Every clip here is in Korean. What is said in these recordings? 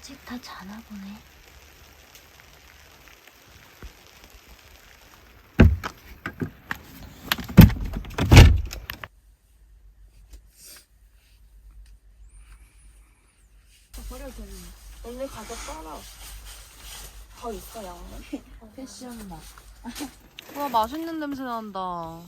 일찍 다 자나 보네. 버려도 되네. 언니 가서 빨아. 더 있어, 양은? 패션 맛. 와, 맛있는 냄새 난다.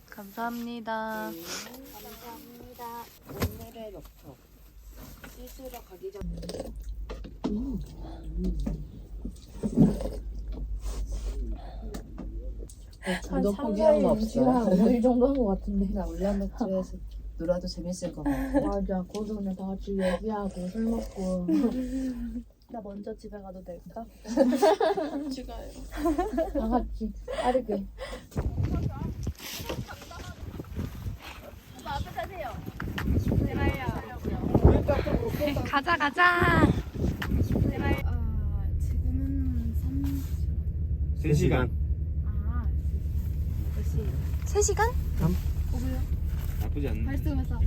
감사합니다. 감사합니다. 오늘의 목표. 씻으러 가기 전. 너 포기한 거 없어? 5일 정도 한 거 같은데. 나 울란노트에서 놀아도 재밌을 것 같아. 맞아. 거기서 그냥 다 같이 얘기하고 술 먹고. 나 먼저 집에 가도 될까? 추가요. 다 같이 빠르게. 가자, 가자. 지금은 3시간. 3시간? 나쁘지 않네. 발승해서.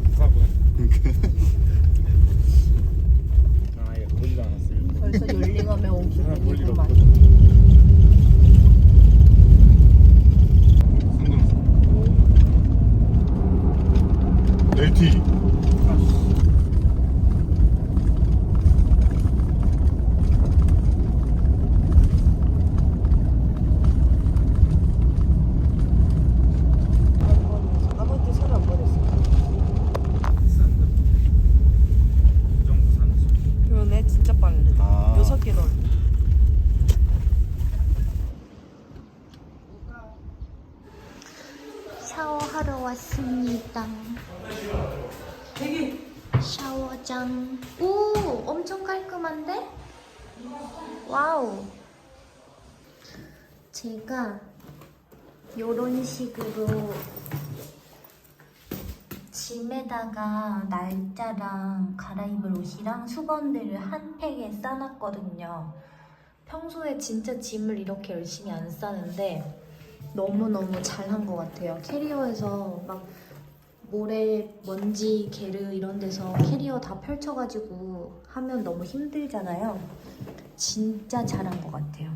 아, 이거 보지도 않았어요. 벌써 율링함에 온 볼 일 기분이구만. 없거든. LT. 아무것도 살 안 버렸어. 그 정도 사는 그러네, 진짜 빠르다. 아. 6개 넣을. 샤워하러 왔습니다. 샤워장. 오, 엄청 깔끔한데? 와우. 제가 요런 식으로 짐에다가 날짜랑 갈아입을 옷이랑 수건들을 한 팩에 싸놨거든요. 평소에 진짜 짐을 이렇게 열심히 안 싸는데 너무너무 잘한 것 같아요. 캐리어에서 막 모래, 먼지, 게르 이런 데서 캐리어 다 펼쳐가지고 하면 너무 힘들잖아요. 진짜 잘한 것 같아요.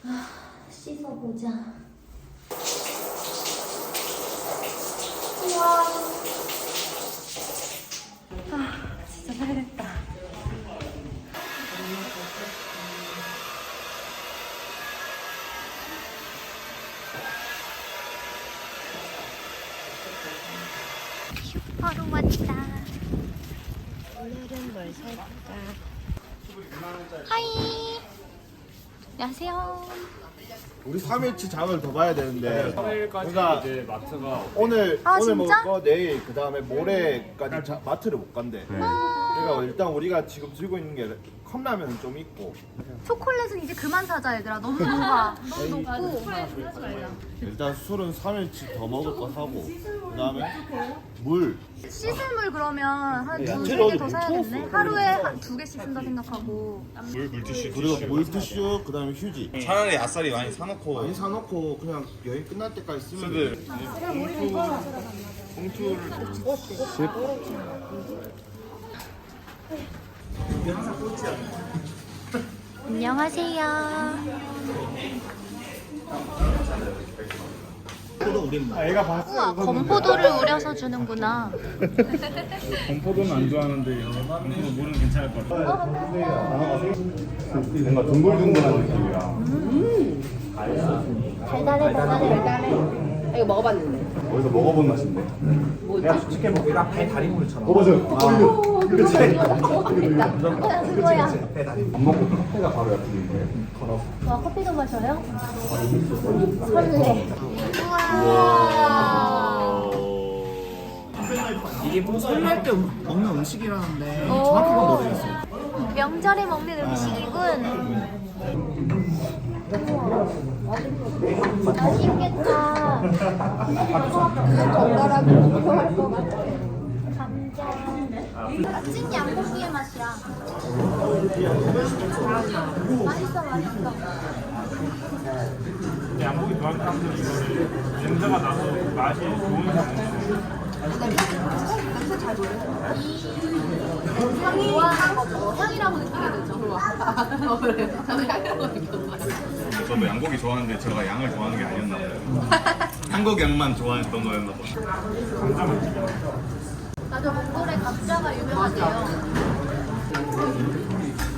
아, 씻어보자. 우와. 아, 진짜 살겠다. 슈퍼로 왔다. 오늘은 뭘 살까? 하이. 안녕하세요. 우리 3일치 장을 더 봐야 되는데 3일까지 그러니까 이제 마트가 오늘 아, 오늘 진짜? 먹을 거 내일 그 다음에 모레까지 마트를 못 간대. 그러니까 일단 우리가 지금 들고 있는 게 컵라면은 좀 있고 초콜릿은 이제 그만 사자 얘들아. 너무 높아. 너무 높고. 일단 술은 3일치 더 먹을 거 사고 그 다음에 물 씻을 물 그러면 한 야채 두세 개 넣어도 더 물 사야겠네. 채웠어. 하루에 한 2개씩 쓴다 생각하고. 물티슈 그리고 물티슈 그 다음에 휴지 차라리 아싸리 많이 사놓고 많이 사놓고 그냥 여행 끝날 때까지 쓰면 근데 돼. 봉투를 안녕하세요. 우와, 건포도를 우려서 주는구나. 건포도는 안 좋아하는데 건포도 물은 괜찮을 것 같아. 뭔가 둥글둥글한 느낌이야. 달달해, 달달해. 이거 먹어봤는데. 어디서 먹어본 맛인데. 내가 솔직히 먹기가 배 다리물처럼. 맞아. 그치. 그거야. 밥 먹고 카페가 바로 옆인데. 걸어서. 와, 커피도 마셔요? 설레. 우와. 이게 뭐 설날 때 먹는 음식이라는데 정확히는 모르겠어요. 명절에 먹는 음식이군. 맛있겠다. 건강하게 목표할 것 같아. 감자. 찐 양고기의 맛이야. 맛있어, 맛있어. 양고기 좋아하는 사람들은 이거를 냄새가 나서 맛이 좋은 사람들 향이 좋아하는 거 뭐 향이라고 느끼게 되죠. 저도 양고기 좋아하는데 제가 양을 좋아하는 게 아니었나 봐요. 한국 양만 좋아했던 거였나 봐요. 맞아, 몽골에 감자가 유명하대요.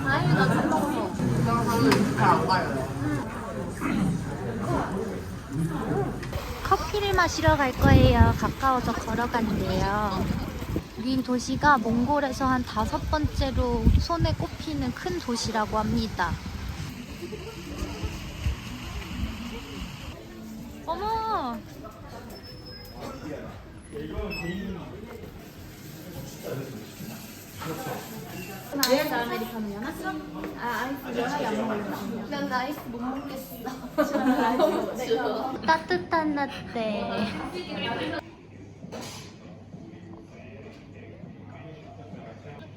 다행이다, 잘 먹었어. 커피를 마시러 갈 거예요. 가까워서 걸어간대요. 이 도시가 몽골에서 한 5번째로 손에 꼽히는 큰 도시라고 합니다. 어머! 아이스 아메리카노 하나? 아이스 하나 안 먹을래. 난 아이스 못 먹겠어. 따뜻한 라떼.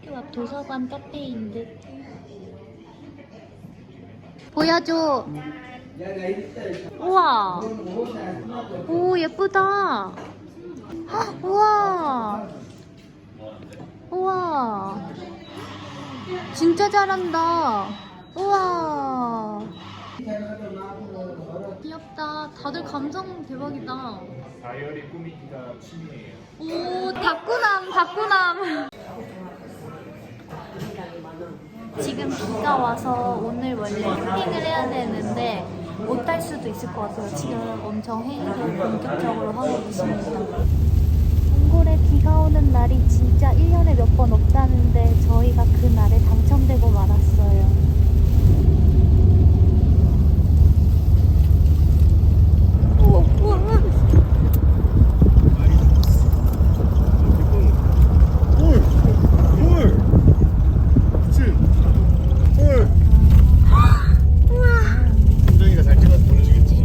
학교 앞 도서관 카페인 듯. 보여줘. 우와. 오, 예쁘다. 헉, 우와. 우와. 진짜 잘한다. 우와. 귀엽다. 다들 감성 대박이다. 다이어리 꾸미기가 취미예요. 오, 다꾸남. 지금 비가 와서 오늘 원래 캠핑을 해야 되는데 못 할 수도 있을 것 같아요. 지금 엄청 회의를 본격적으로 하고 있습니다. 몽골에 비가 오는 날이 진짜 1년에 몇 번 없다는데 저희가 그 날에 당첨되고 말았어요. 은정이가 잘 찍어서 보내주겠지.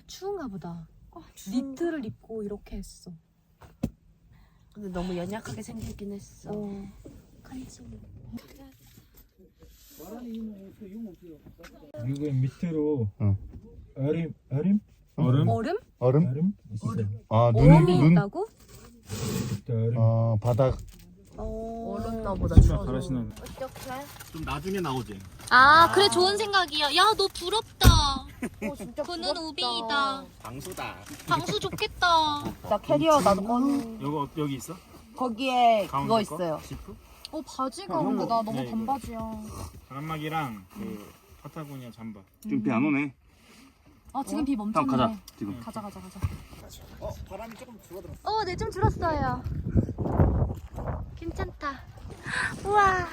추운가 보다. 니트를 입고 이렇게 했어. 근데 너무 연약하게 생기긴 했어. 이거 밑으로 얼음 얼음? 얼음? 얼음? 있어요. 아 얼음이 있다고? 얼음. 바닥. 얼었나 보다. 가라시나. 좀 나중에 나오지. 아, 그래, 좋은 생각이야. 야, 너 부럽다. 그는 우빈이다. 방수다. 방수 좋겠다. 나 캐리어 나도 꺼내. 요거 여기 있어? 거기에 가운데 그거 거? 있어요. 지프? 바지가 근데 나 너무 네, 이거. 반바지야. 바람막이랑 그 파타고니아 잠바. 지금 비 안 오네. 아, 지금 비 멈췄네. 가자. 지금. 가자. 바람이 조금 줄어들었어. 네, 좀 줄었어요. 괜찮다. 우와.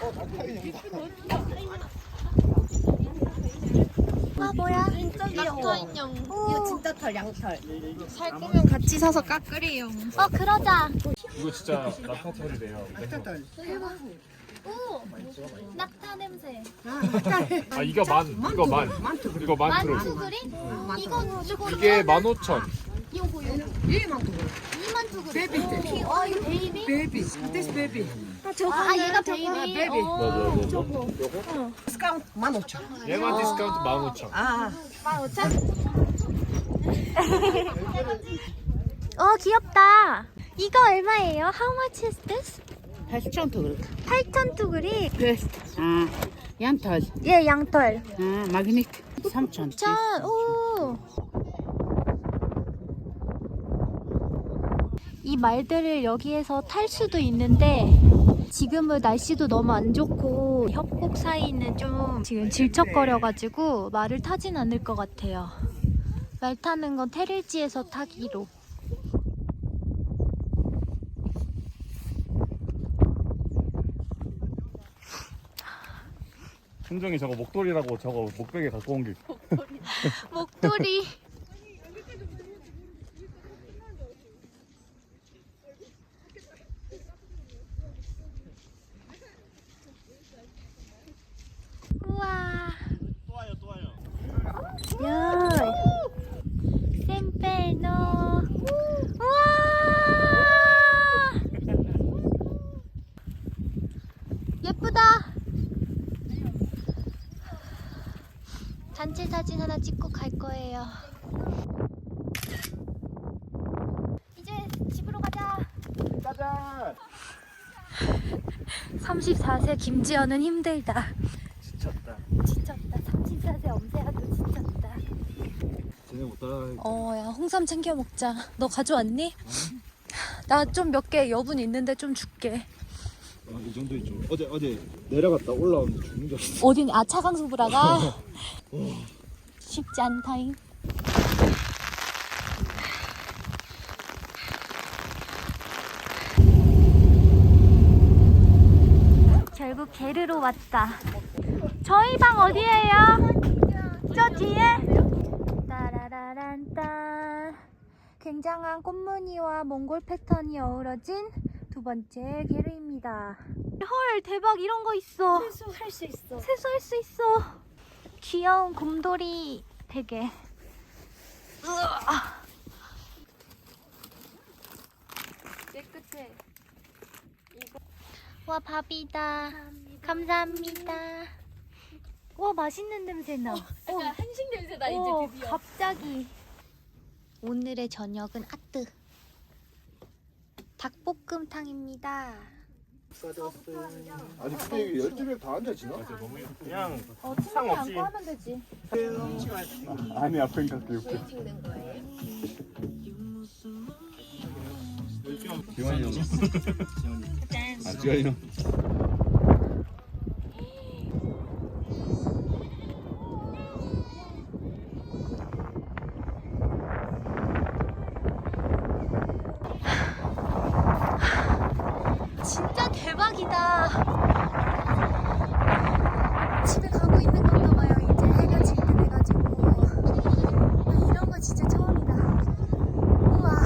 와, 뭐야? 낙타 인형. 이거 진짜 털 양털. 살 거면 같이 사서 깎으래요. 그러자. 이거 진짜 낙타털이래요. 오, 낙타 냄새. 아 이거 이거 만트로. 만두그리? 이거 이게 15,000. 요거. 2만 두그리. 베이비. 이거 베이비? 베이비. 저거. 얘가 베이비. 저거. 디스카운트 15,000. 얘만 디스카운트 15,000. 아. 15,000? 귀엽다. 이거 얼마예요? How much is this? 8천 투그리. 8천 두그리. 베스트. 양털. 예, 양털. 마그닉 3천. 오. 이 말들을 여기에서 탈 수도 있는데 지금은 날씨도 너무 안 좋고 협곡 사이는 좀 지금 질척거려가지고 말을 타진 않을 것 같아요. 말 타는 건 테릴지에서 타기로. 순정이 저거 목도리라고 저거 목베개 갖고 온 게. 목도리. 우와. 또 와요. 야. 샘페노. 우와. 34세 김지연은 힘들다. 지쳤다. 지쳤다. 34세 엄세아도 지쳤다. 쟤네 못 따라가겠다. 야 홍삼 챙겨 먹자. 너 가져왔니? 나 좀 몇 개 여분 있는데 좀 줄게. 이 정도 있죠. 어제 내려갔다 올라오는데 죽는 줄 알았어. 어딘 차강수브라가 쉽지 않다잉. 결국 게르로 왔다. 저희 방 어디예요? 저 뒤에? 따라라란따. 굉장한 꽃무늬와 몽골 패턴이 어우러진 두 번째 게르입니다. 헐 대박 이런 거 있어. 세수할 수 있어. 세수할 수 있어. 귀여운 곰돌이 베개. 으아. 깨끗해. 와 밥이다. 감사합니다. 와 맛있는 냄새 나. 약간 한식 냄새다 이제 드디어. 갑자기. 오늘의 저녁은 아뜨. 닭볶음탕입니다. 아니 근데 이게 12명 다 앉아지나? 그냥 상 없이 하면 되지. 아니 앞에 갈게. 지원이 형. 아 지원이 형. 진짜 대박이다. 집에 가고 있는 건가 봐요. 이제 해가 지게 돼가지고. 이런 거 진짜 처음이다. 우와.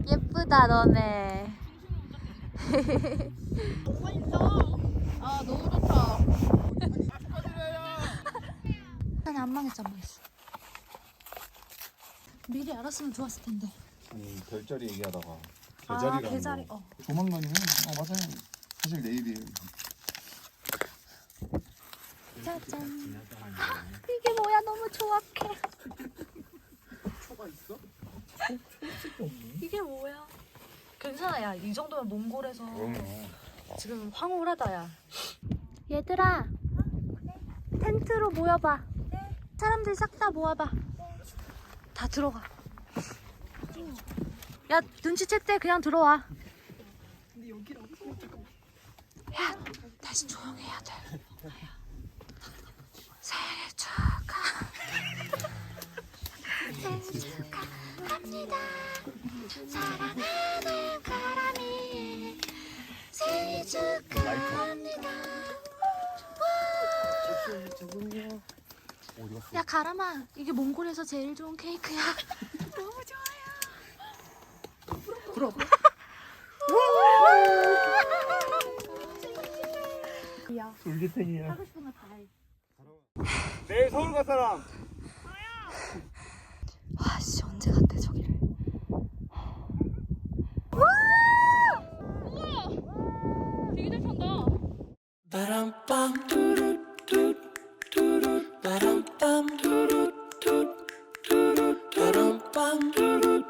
예쁘다 너네. 아 너무 좋다. 난 안 망했어 안 망했어. 미리 알았으면 좋았을 텐데. 아니 별자리 얘기하다가 아 개자리. 조만간이면 맞아요. 사실 내일이에요. 짜잔. 이게 뭐야 너무 조악해. 초가 있어? 이게 뭐야? 괜찮아, 야. 이 정도면 몽골에서 지금 황홀하다, 야. 얘들아 텐트로 모여봐. 사람들 싹 다 모아봐. 다 들어가. 야, 눈치챘대. 그냥 들어와. 야, 다시 조용해야 돼. 생일 축하합니다. 사랑하는 가람이 생일 축하합니다. 야 가람아, 이게 몽골에서 제일 좋은 케이크야. 너무 좋아요. 그럼. 돌기탱이야. 하고 싶은 거 다 해. 내일 서울 갈 사람. 와, 씨, 언제 갔대, 저기를. 되게 잘 탄다. 바람밤 두루뚜 바람밤 두루뚜 바람밤 두루